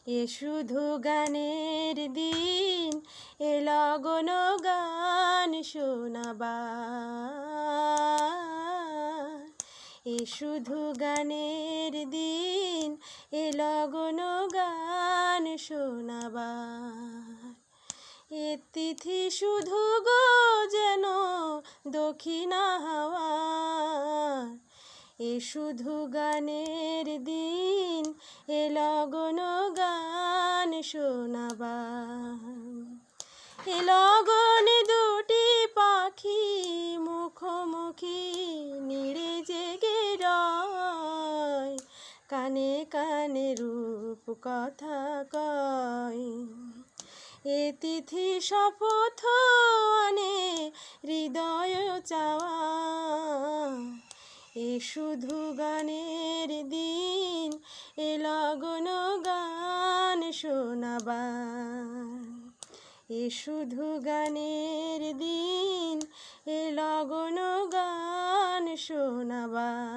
এ শুধু গানের দিন, এ লগন গান শোনাবার। এ শুধু গানের দিন, এ লগন গান শোনাবার। এ তিথি শুধু গো যেন দক্ষিণা হাওয়া। এ শুধু গানের দিন, এ লগন গান শোনাবার। এ লগন দুটি পাখি মুখোমুখি নিড়ে জেগে রয়, কানে কানে রূপ কথা কয়। এ তিথি শপথ আনে হৃদয় চাওয়া। এ শুধু গানের দিন, এ লগন গান শোনাবার। এ শুধু গানের দিন, এ লগন গান শোনাবার।